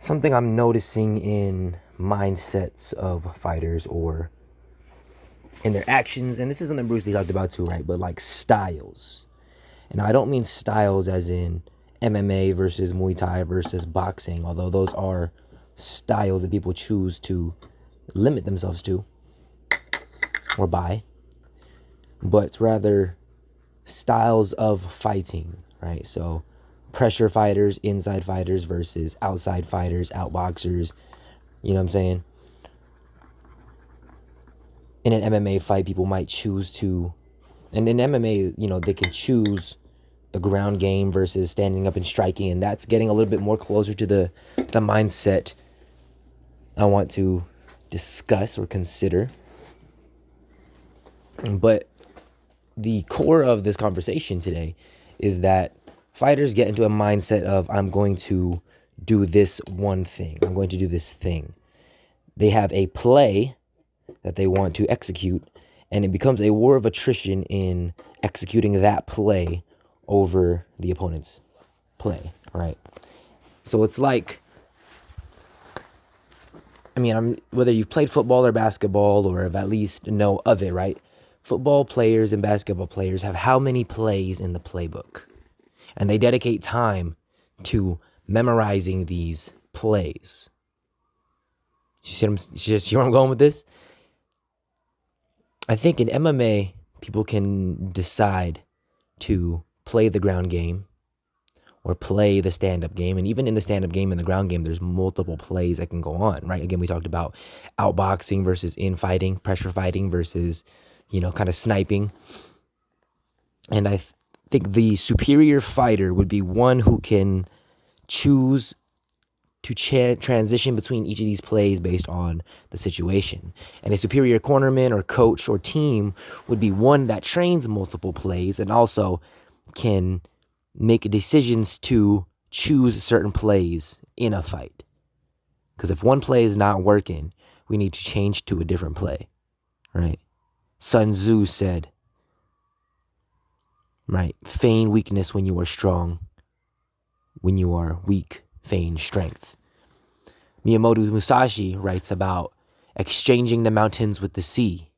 Something I'm noticing in mindsets of fighters or in their actions, and this is something Bruce Lee talked about too, right? But like styles. And I don't mean styles as in MMA versus Muay Thai versus boxing, although those are styles that people choose to limit themselves to or by, but rather styles of fighting, right? So pressure fighters, inside fighters versus outside fighters, outboxers, you know what I'm saying? In an MMA fight, people might choose to, and in MMA, they can choose the ground game versus standing up and striking, and that's getting a little bit more closer to the mindset I want to discuss or consider. But the core of this conversation today is that fighters get into a mindset of, I'm going to do this one thing. I'm going to do this thing. They have a play that they want to execute, and it becomes a war of attrition in executing that play over the opponent's play, right? So it's like, whether you've played football or basketball or have at least know of it, right? Football players and basketball players have how many plays in the playbook? And they dedicate time to memorizing these plays. You see where I'm going with this? I think in MMA, people can decide to play the ground game or play the stand-up game. And even in the stand-up game and the ground game, there's multiple plays that can go on, right? Again, we talked about outboxing versus infighting, pressure fighting versus, kind of sniping. And I think the superior fighter would be one who can choose to transition between each of these plays based on the situation. And a superior cornerman or coach or team would be one that trains multiple plays and also can make decisions to choose certain plays in a fight. Because if one play is not working, we need to change to a different play, right? Sun Tzu said, right, feign weakness when you are strong. When you are weak, feign strength. Miyamoto Musashi writes about exchanging the mountains with the sea,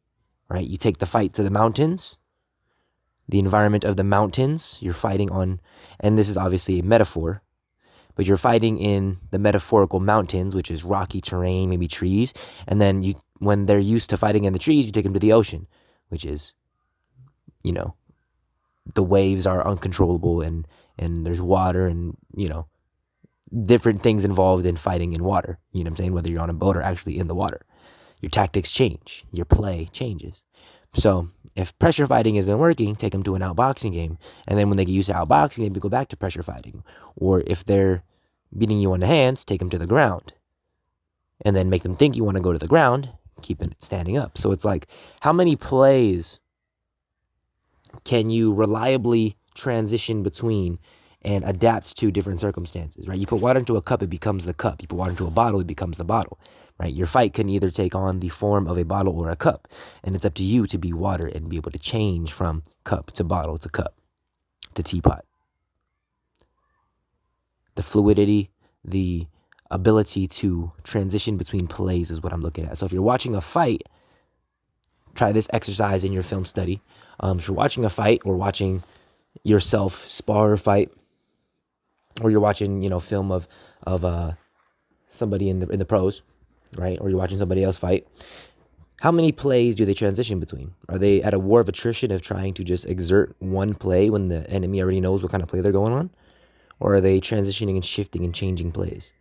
right? You take the fight to the mountains, the environment of the mountains you're fighting on, and this is obviously a metaphor, but you're fighting in the metaphorical mountains, which is rocky terrain, maybe trees, and then when they're used to fighting in the trees, you take them to the ocean, which is, the waves are uncontrollable and there's water and, different things involved in fighting in water. You know what I'm saying? Whether you're on a boat or actually in the water. Your tactics change. Your play changes. So if pressure fighting isn't working, take them to an outboxing game. And then when they get used to outboxing, maybe go back to pressure fighting. Or if they're beating you on the hands, take them to the ground. And then make them think you want to go to the ground, keep it standing up. So it's like, how many plays can you reliably transition between and adapt to different circumstances, right? You put water into a cup, it becomes the cup. You put water into a bottle, it becomes the bottle, right? Your fight can either take on the form of a bottle or a cup, and it's up to you to be water and be able to change from cup to bottle to cup to teapot. The fluidity, the ability to transition between plays is what I'm looking at. So if you're watching a fight, try this exercise in your film study. If you're watching a fight or watching yourself spar or fight, or you're watching, film of somebody in the pros, right? Or you're watching somebody else fight. How many plays do they transition between? Are they at a war of attrition of trying to just exert one play when the enemy already knows what kind of play they're going on? Or are they transitioning and shifting and changing plays?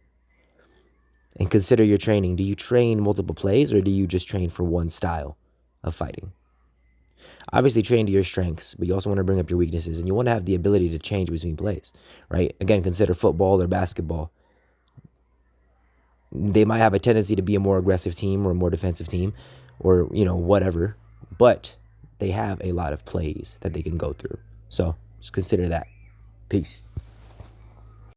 And consider your training. Do you train multiple plays or do you just train for one style of fighting? Obviously train to your strengths, but you also want to bring up your weaknesses and you want to have the ability to change between plays, right? Again, consider football or basketball. They might have a tendency to be a more aggressive team or a more defensive team or, whatever, but they have a lot of plays that they can go through. So just consider that. Peace.